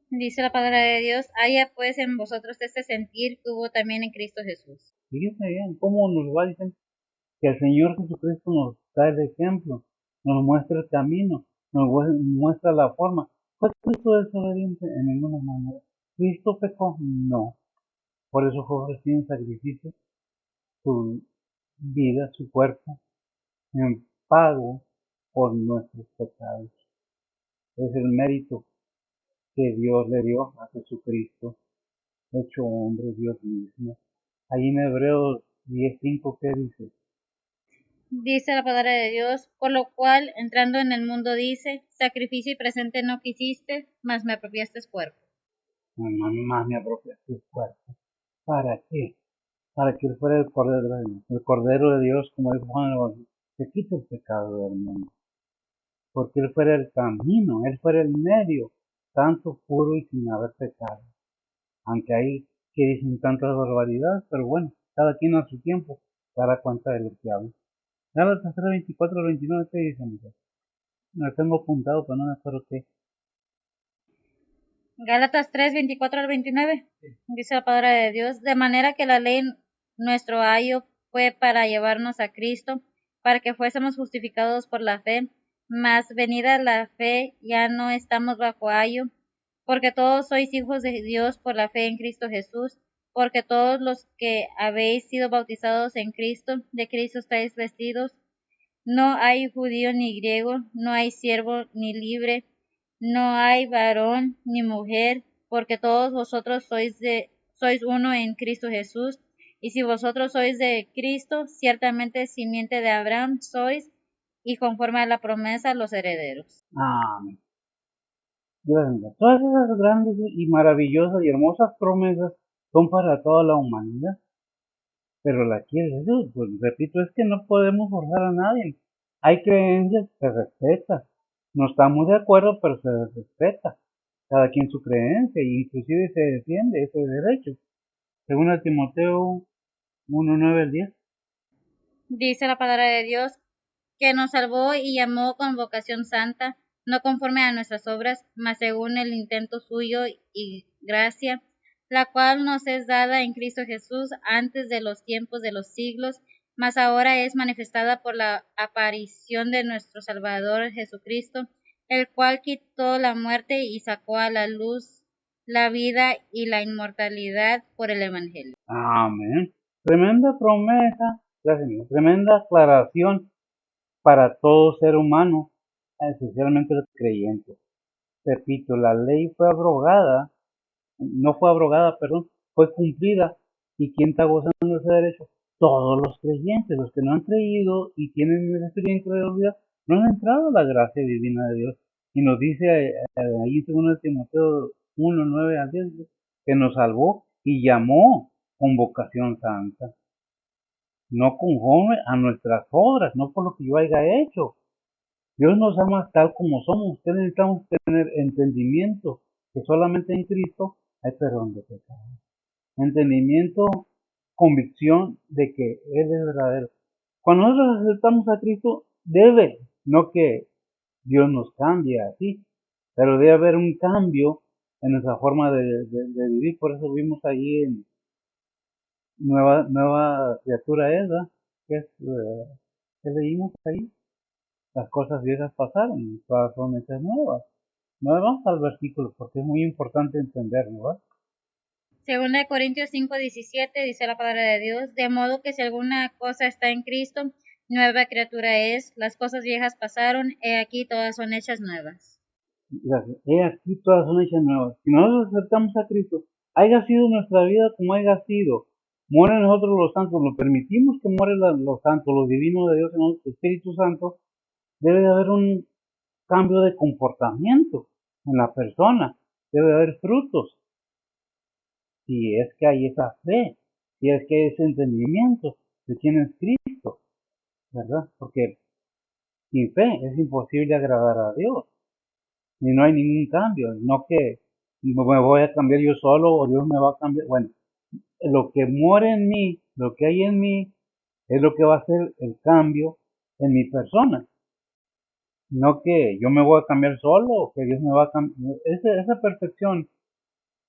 Dice la palabra de Dios, haya pues en vosotros este sentir que hubo también en Cristo Jesús. Fíjense bien cómo nos va diciendo que el Señor Jesucristo nos da el ejemplo, nos muestra el camino, nos muestra la forma. ¿Fue Cristo desobediente? En ninguna manera. ¿Cristo pecó? No. Por eso fue ofrecido en sacrificio su vida, su cuerpo, en pago por nuestros pecados. Es el mérito que Dios le dio a Jesucristo, hecho hombre, Dios mismo. Ahí en Hebreos 10:5, ¿qué dice? Dice la palabra de Dios, por lo cual, entrando en el mundo, dice, sacrificio y presente no quisiste, mas me apropiaste cuerpo. Más me apropiaste cuerpo. ¿Para qué? Para que Él fuera el Cordero de Dios. El Cordero de Dios, como dijo Juan el Bautista, que quita el pecado del mundo. Porque Él fuera el camino, Él fuera el medio, santo, puro y sin haber pecado. Aunque hay que dicen tantas barbaridades, pero bueno, cada quien a su tiempo dará cuenta de lo que habla. Gálatas 3:24 al 29, ¿qué dice, mujer? Me lo tengo apuntado, pero no me acuerdo qué. Gálatas 3:24 al 29, dice la palabra de Dios, de manera que la ley, nuestro ayo, fue para llevarnos a Cristo, para que fuésemos justificados por la fe, mas venida la fe ya no estamos bajo ayo, porque todos sois hijos de Dios por la fe en Cristo Jesús, porque todos los que habéis sido bautizados en Cristo, de Cristo estáis vestidos. No hay judío ni griego, no hay siervo ni libre, no hay varón ni mujer, porque todos vosotros sois uno en Cristo Jesús. Y si vosotros sois de Cristo, ciertamente simiente de Abraham sois, y conforme a la promesa los herederos. Amén. Gracias. Todas esas grandes y maravillosas y hermosas promesas son para toda la humanidad. Pero la quiere Jesús. Pues repito, es que no podemos forzar a nadie. Hay creencias, se respeta. No estamos de acuerdo, pero se respeta. Cada quien su creencia, e inclusive se defiende ese derecho. Según el Timoteo 1:9 al 10. Dice la palabra de Dios, que nos salvó y llamó con vocación santa, no conforme a nuestras obras, mas según el intento suyo y gracia, la cual nos es dada en Cristo Jesús antes de los tiempos de los siglos, mas ahora es manifestada por la aparición de nuestro Salvador Jesucristo, el cual quitó la muerte y sacó a la luz la vida y la inmortalidad por el Evangelio. Amén. Tremenda promesa, gracias, tremenda aclaración para todo ser humano, especialmente los creyentes. Repito, la ley fue abrogada, no fue abrogada, perdón, fue cumplida. ¿Y quién está gozando de ese derecho? Todos los creyentes, los que no han creído y tienen esa experiencia de incredulidad, no han entrado a la gracia divina de Dios. Y nos dice ahí en 2 Timoteo 1:9 al 10, que nos salvó y llamó con vocación santa, no conforme a nuestras obras, no por lo que yo haya hecho. Dios nos ama tal como somos. Ustedes necesitamos tener entendimiento que solamente en Cristo hay perdón de pecados. Entendimiento, convicción de que Él es verdadero. Cuando nosotros aceptamos a Cristo, no que Dios nos cambie así, pero debe haber un cambio en nuestra forma de vivir. Por eso vimos ahí en nueva criatura Eva, que leímos ahí. Las cosas viejas pasaron y todas son hechas nuevas. No vamos al versículo porque es muy importante entenderlo, ¿verdad? Según de Corintios 5:17 dice la palabra de Dios, de modo que si alguna cosa está en Cristo, nueva criatura es, las cosas viejas pasaron, he aquí todas son hechas nuevas. Gracias. He aquí todas son hechas nuevas. Si nosotros aceptamos a Cristo, haya sido nuestra vida como haya sido, mueren en nosotros los santos, lo permitimos que mueren los santos, los divinos de Dios en nosotros, el Espíritu Santo, debe de haber un cambio de comportamiento en la persona, debe de haber frutos. Si es que hay esa fe, si es que hay ese entendimiento de quién es Cristo, ¿verdad? Porque sin fe es imposible agradar a Dios y no hay ningún cambio, no que me voy a cambiar yo solo o Dios me va a cambiar. Bueno, lo que muere en mí, lo que hay en mí, es lo que va a hacer el cambio en mi persona. No que yo me voy a cambiar solo o que Dios me va a cambiar. Esa perfección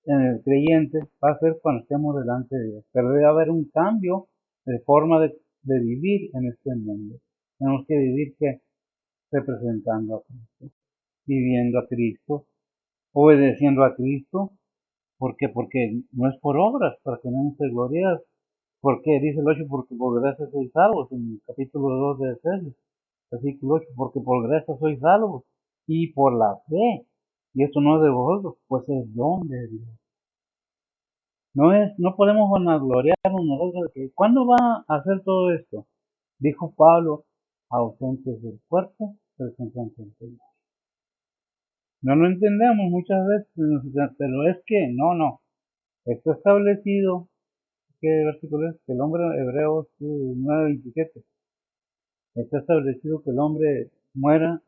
en el creyente va a ser cuando estemos delante de Dios. Pero debe haber un cambio forma de vivir en este mundo. Tenemos que vivir que representando a Cristo, viviendo a Cristo, obedeciendo a Cristo. ¿Por qué? Porque no es por obras, para que no se gloria. ¿Por qué? Dice el 8, porque por gracia sois salvos, en el capítulo 2 de Efesios, versículo 8, porque por gracia sois salvos, y por la fe. Y esto no es de vosotros, pues es don de Dios. No podemos vanagloriarnos nosotros de que, ¿cuándo va a hacer todo esto? Dijo Pablo, ausentes del cuerpo, presentes ante el Señor. No lo entendemos muchas veces, pero es que, no, está establecido, ¿qué versículo es? El hombre, Hebreos 9:27, está establecido que el hombre muera,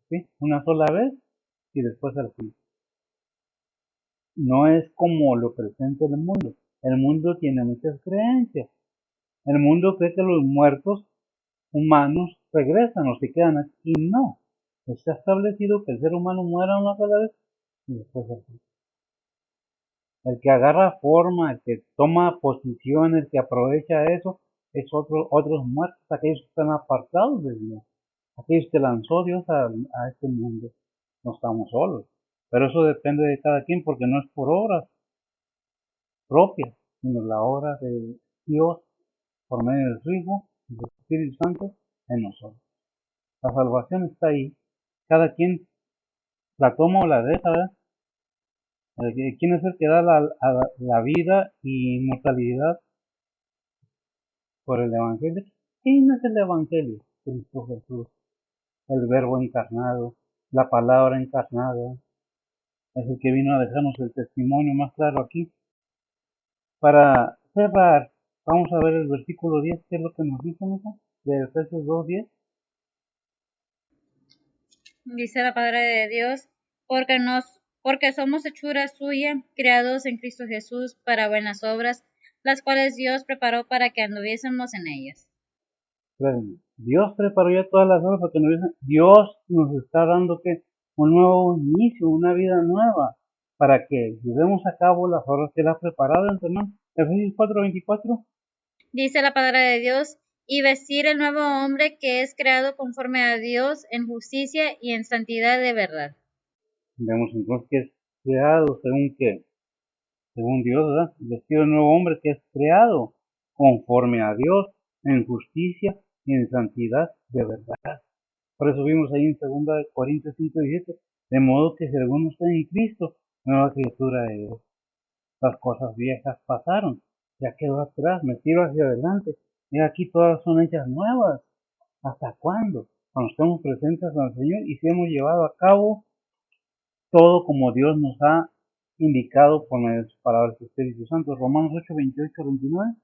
¿sí?, una sola vez y después al fin. No es como lo presenta el mundo. El mundo tiene muchas creencias. El mundo cree que los muertos humanos regresan o se quedan aquí. No. Está establecido que el ser humano muera una sola vez y después al fin. El que agarra forma, el que toma posición, el que aprovecha eso, es otros muertos, aquellos que están apartados de Dios, aquellos que lanzó Dios a este mundo. No estamos solos. Pero eso depende de cada quien porque no es por obras propias, sino la obra de Dios por medio de su Hijo y del Espíritu Santo en nosotros. La salvación está ahí. Cada quien la toma o la deja, ¿verdad? ¿Quién es el que da la vida y inmortalidad por el Evangelio? ¿Quién es el Evangelio? Cristo Jesús, el Verbo encarnado, la palabra encarnada. Es el que vino a dejarnos el testimonio más claro aquí. Para cerrar, vamos a ver el versículo 10, ¿qué es lo que nos dice, mija? De Efesios 2:10. Dice la palabra de Dios, porque somos hechura suya, creados en Cristo Jesús para buenas obras, las cuales Dios preparó para que anduviésemos en ellas. Dios preparó ya todas las obras para que nos dicen, Dios nos está dando que un nuevo inicio, una vida nueva, para que llevemos a cabo las obras que Él ha preparado en semana. Efesios 4:24. Dice la palabra de Dios, y vestir el nuevo hombre que es creado conforme a Dios en justicia y en santidad de verdad. Vemos entonces que es creado según Dios, ¿verdad? Vestir el nuevo hombre que es creado conforme a Dios en justicia y en santidad de verdad. Por eso vimos ahí en 2 Corintios 5:17, de modo que si alguno está en Cristo, nueva criatura es. Las cosas viejas pasaron, ya quedó atrás, me tiro hacia adelante, y aquí todas son hechas nuevas. ¿Hasta cuándo? Cuando estamos presentes al Señor y si hemos llevado a cabo todo como Dios nos ha indicado por medio de sus palabras del Espíritu Santo. Romanos 8:28-29.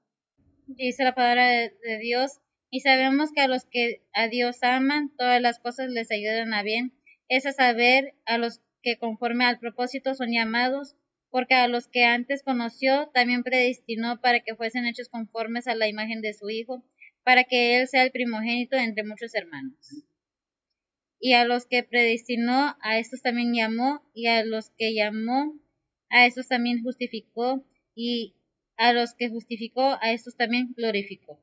Dice la palabra de Dios, y sabemos que a los que a Dios aman, todas las cosas les ayudan a bien, es a saber, a los que conforme al propósito son llamados, porque a los que antes conoció, también predestinó para que fuesen hechos conformes a la imagen de su Hijo, para que Él sea el primogénito entre muchos hermanos. Y a los que predestinó, a estos también llamó, y a los que llamó, a estos también justificó, y a los que justificó, a estos también glorificó.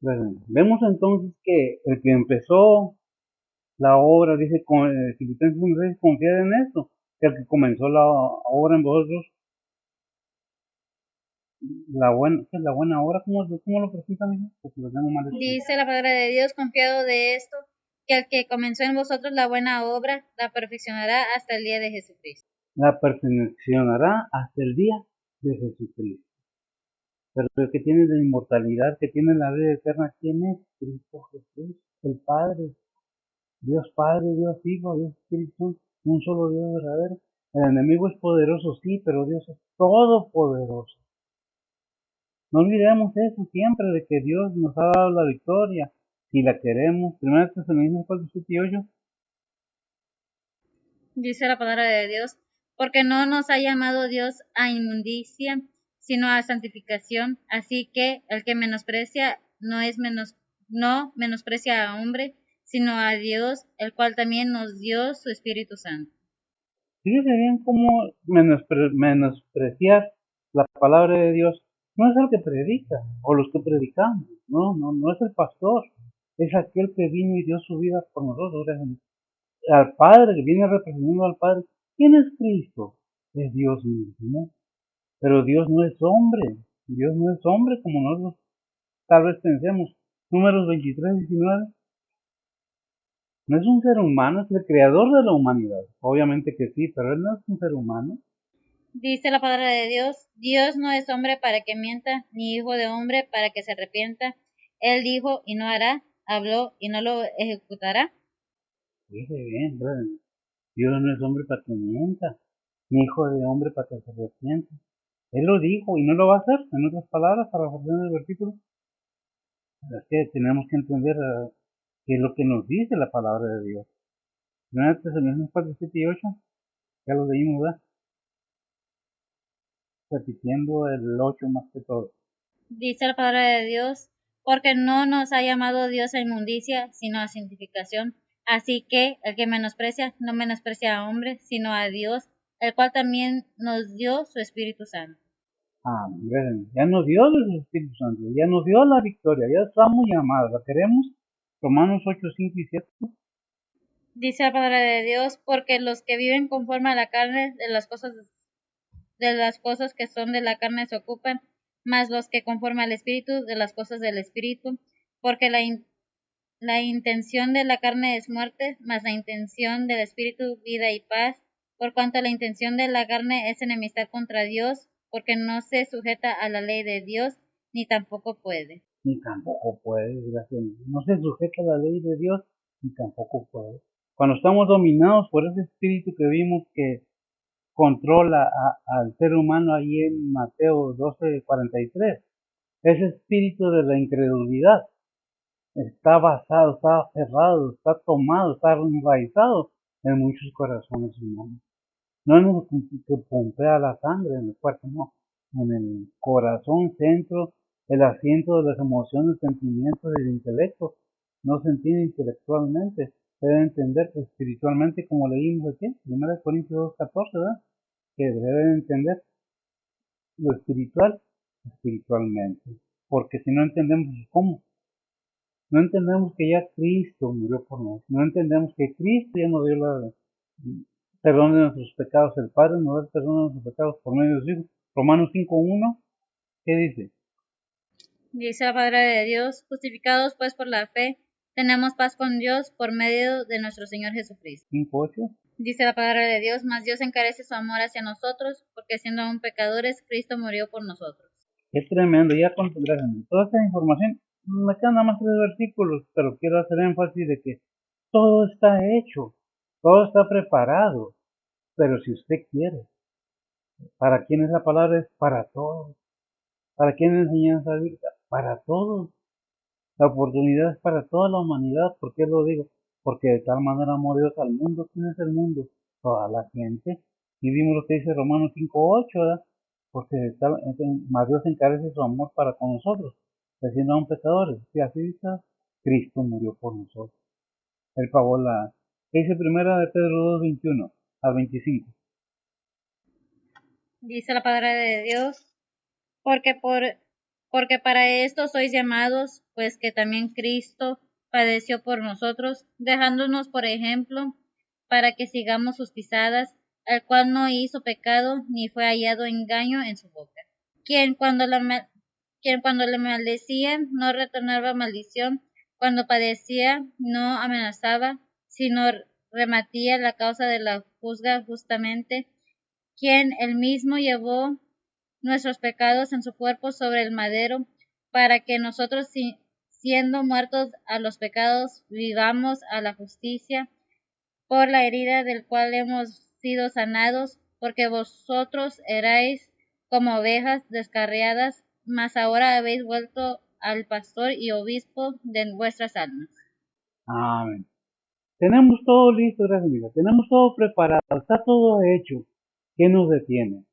Vemos entonces que el que empezó la obra, dice Filipenses 1:6, confiad en esto, que el que comenzó la obra en vosotros, ¿qué es la buena obra? ¿Cómo lo presentan? Porque lo tengo mal escrito. Dice la palabra de Dios, confiado de esto, que el que comenzó en vosotros la buena obra, la perfeccionará hasta el día de Jesucristo. La perfeccionará hasta el día de Jesucristo. Pero el que tiene la inmortalidad, que tiene la vida eterna, ¿quién es? Cristo Jesús, el Padre, Dios Padre, Dios Hijo, Dios Espíritu, un solo Dios verdadero. El enemigo es poderoso, sí, pero Dios es todopoderoso. No olvidemos eso siempre, de que Dios nos ha dado la victoria, si la queremos. 1 Tesalonicenses 4:7-8. Dice la palabra de Dios, porque no nos ha llamado Dios a inmundicia, sino a santificación. Así que el que menosprecia no menosprecia a hombre, sino a Dios, el cual también nos dio su Espíritu Santo. Fíjense bien cómo menospreciar la palabra de Dios No es el que predica o los que predicamos, no es el pastor, es aquel que vino y dio su vida por nosotros, al Padre, que viene representando al Padre. ¿Quién es Cristo? Es Dios mismo. Pero Dios no es hombre, Dios no es hombre como nosotros tal vez pensemos. Números 23-19. No es un ser humano, es el creador de la humanidad. Obviamente que sí, pero él no es un ser humano. Dice la palabra de Dios, Dios no es hombre para que mienta, ni hijo de hombre para que se arrepienta. Él dijo y no hará, habló y no lo ejecutará. Dice bien, brother. Dios no es hombre para que mienta, ni hijo de hombre para que se arrepienta. Él lo dijo y no lo va a hacer, en otras palabras, para reforzar el versículo. Es que tenemos que entender qué es lo que nos dice la palabra de Dios. Primera Tesalonicenses 4, 7 y 8, ya lo leímos, ¿verdad? Repitiendo el 8 más que todo. Dice la palabra de Dios, porque no nos ha llamado Dios a inmundicia, sino a santificación. Así que el que menosprecia, no menosprecia a hombre, sino a Dios, el cual también nos dio su Espíritu Santo. Amén. Ya nos dio el Espíritu Santo, ya nos dio la victoria, ya estamos llamados, ¿la queremos? Romanos 8, 5 y 7. Dice la palabra de Dios, porque los que viven conforme a la carne de las cosas que son de la carne se ocupan, mas los que conforme al Espíritu de las cosas del Espíritu, porque la intención de la carne es muerte, mas la intención del Espíritu vida y paz, por cuanto la intención de la carne es enemistad contra Dios, porque no se sujeta a la ley de Dios, ni tampoco puede. Ni tampoco puede, gracias. No se sujeta a la ley de Dios, ni tampoco puede. Cuando estamos dominados por ese espíritu que vimos que controla al ser humano ahí en Mateo 12:43, ese espíritu de la incredulidad está basado, está aferrado, está tomado, está enraizado en muchos corazones humanos. No en el que pompea la sangre en el cuerpo, no. En el corazón, centro, el asiento de las emociones, sentimientos y el intelecto. No se entiende intelectualmente, se debe entender espiritualmente, como leímos aquí, 1 Corintios 2:14, ¿verdad? Que debe entender lo espiritual espiritualmente. Porque si no entendemos cómo, no entendemos que ya Cristo murió por nosotros, no entendemos que Cristo ya nos dio la perdón de nuestros pecados, el Padre nos da el perdón de nuestros pecados por medio de su Hijo. Romanos 5:1, ¿qué dice? Dice la palabra de Dios, justificados pues por la fe, tenemos paz con Dios por medio de nuestro Señor Jesucristo. 5:8. Dice la palabra de Dios, mas Dios encarece su amor hacia nosotros, porque siendo aún pecadores, Cristo murió por nosotros. Es tremendo, ya con toda esta información, me quedan nada más 3 versículos, pero quiero hacer énfasis de que todo está hecho, todo está preparado, pero si usted quiere, ¿para quién es la palabra? Es para todos. ¿Para quién es enseñanza bíblica? Para todos. La oportunidad es para toda la humanidad. ¿Por qué lo digo? Porque de tal manera amó Dios al mundo. ¿Quién es el mundo? Toda la gente. Y vimos lo que dice Romanos 5:8, ¿verdad? Porque más Dios encarece su amor para con nosotros, siendo aún pecadores. Si así está, Cristo murió por nosotros. Él pagó la... ¿Qué dice primera de Pedro 2:21 al 25? Dice la palabra de Dios, porque porque para esto sois llamados, pues que también Cristo padeció por nosotros, dejándonos por ejemplo, para que sigamos sus pisadas, al cual no hizo pecado, ni fue hallado engaño en su boca. Quien cuando quien cuando le maldecían no retornaba maldición, cuando padecía no amenazaba, sino rematía la causa de la juzga justamente, quien él mismo llevó nuestros pecados en su cuerpo sobre el madero, para que nosotros, siendo muertos a los pecados, vivamos a la justicia, por la herida del cual hemos sido sanados, porque vosotros erais como ovejas descarriadas, mas ahora habéis vuelto al pastor y obispo de vuestras almas. Amén. Tenemos todo listo, gracias amiga. Tenemos todo preparado, está todo hecho. ¿Qué nos detiene?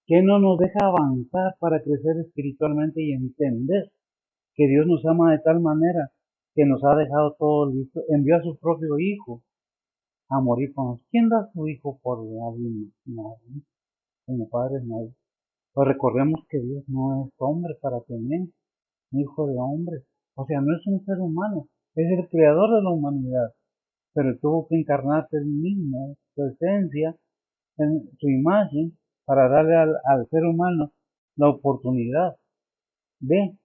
¿Qué no nos deja avanzar para crecer espiritualmente y entender que Dios nos ama de tal manera que nos ha dejado todo listo? Envió a su propio Hijo a morir por nosotros. ¿Quién da a su Hijo por alguien? Nadie. Como Padre, nadie. Pues recordemos que Dios no es hombre para tener hijo de hombre. O sea, no es un ser humano, es el creador de la humanidad, pero tuvo que encarnarse él mismo, su esencia, en su imagen, para darle al ser humano la oportunidad de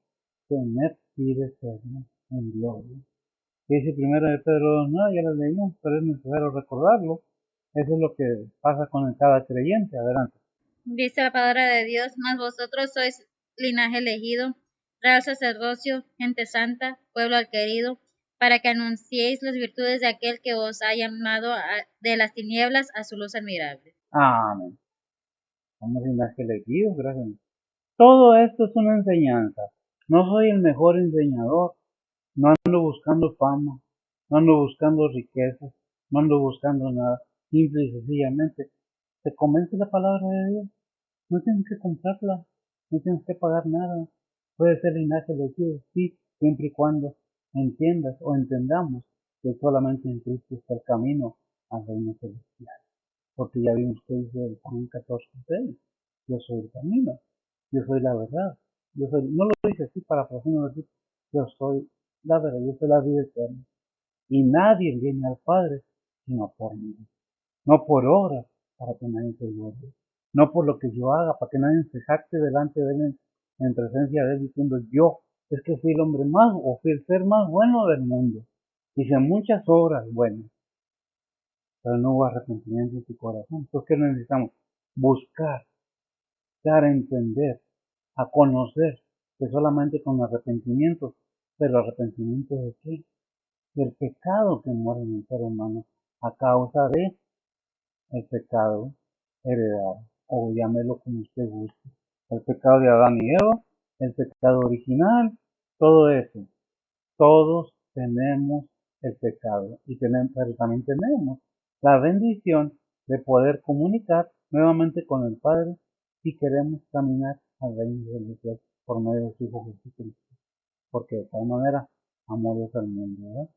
tener vida eterna en gloria. Dice primero de Pedro 2:9, ya lo leímos, pero es necesario recordarlo. Eso es lo que pasa con cada creyente. Adelante. Dice la palabra de Dios, mas vosotros sois linaje elegido, real sacerdocio, gente santa, pueblo adquirido, para que anunciéis las virtudes de aquel que os ha llamado de las tinieblas a su luz admirable. Amén. Somos linaje elegido, gracias. Todo esto es una enseñanza. No soy el mejor enseñador. No ando buscando fama. No ando buscando riquezas. No ando buscando nada. Simple y sencillamente, ¿te convence la palabra de Dios? No tienes que comprarla. No tienes que pagar nada. Puede ser linaje elegido, sí, siempre y cuando entiendas o entendamos que solamente en Cristo está el camino al reino celestial. Porque ya vimos que dice el Juan 14:6. Yo soy el camino. Yo soy la verdad. Yo soy, no lo dice así para no decir, yo soy la verdad, yo soy la vida eterna. Y nadie viene al Padre sino por mí. No por obras para que nadie se glorie. No por lo que yo haga, para que nadie se jacte delante de él en presencia de él diciendo yo es que fui el hombre más o fui el ser más bueno del mundo. Hice muchas obras buenas, pero no hubo arrepentimiento en su corazón. Entonces, ¿qué necesitamos? Buscar, dar a entender, a conocer que solamente con arrepentimiento, pero arrepentimiento de qué? Del pecado que muere en el ser humano a causa de el pecado heredado, o llámelo como usted guste. El pecado de Adán y Eva, el pecado original, todo eso. Todos tenemos el pecado y tenemos, pero también tenemos la bendición de poder comunicar nuevamente con el Padre si queremos caminar al reino de Dios por medio de su Hijo Jesucristo. Porque de tal manera amó Dios al mundo, ¿verdad?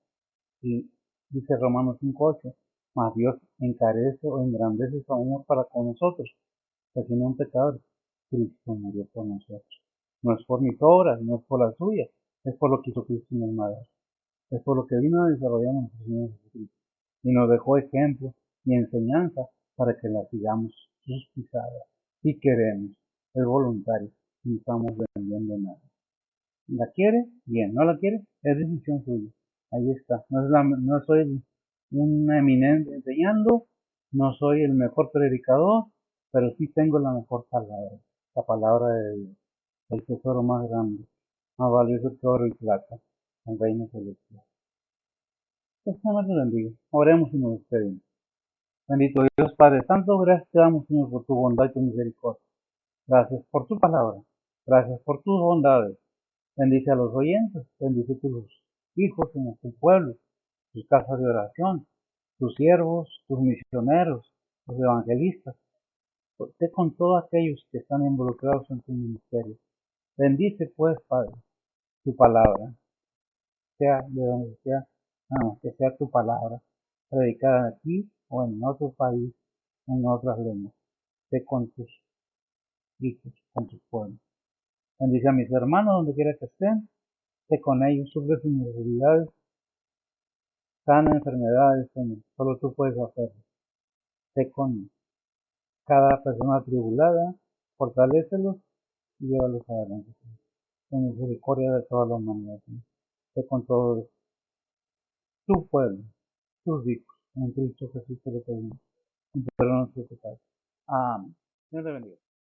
Y dice Romanos 5:8, mas Dios encarece o engrandece su amor para con nosotros, que siendo un pecador, Cristo murió por nosotros. No es por mis obras, no es por las suyas, es por lo que hizo Cristo en el madre. Es por lo que vino a desarrollar nuestro Señor Jesucristo. Y nos dejó ejemplo y enseñanza para que la sigamos sus pisadas. Si queremos, es voluntario, no estamos vendiendo nada. ¿La quiere? Bien. ¿No la quiere? Es decisión suya. Ahí está. No soy un eminente enseñando, no soy el mejor predicador, pero sí tengo la mejor palabra, la palabra de Dios, el tesoro más grande, más valioso que oro y plata, el reino celestial. Pues Señor te bendiga. Oremos y nos despedimos. Bendito Dios Padre Santo, gracias te damos, Señor, por tu bondad y tu misericordia. Gracias por tu palabra. Gracias por tus bondades. Bendice a los oyentes, bendice a tus hijos en tu pueblo, tus casas de oración, tus siervos, tus misioneros, tus evangelistas. Esté con todos aquellos que están involucrados en tu ministerio. Bendice pues, Padre, tu palabra, sea de donde sea, que sea tu palabra, predicada aquí o en otro país, en otras lenguas. Esté con tus hijos, con tus pueblos. Bendice a mis hermanos donde quiera que estén, esté con ellos, suple sus necesidades, sana enfermedades, Señor. Solo tú puedes hacerlo. Esté con cada persona atribulada, fortalécelos y llévalos adelante. Ten misericordia de toda la humanidad. Esté con todo tu pueblo, tus hijos. En Cristo Jesús te lo pedimos. Perdón nuestros pecados. Amén. Dios te bendiga.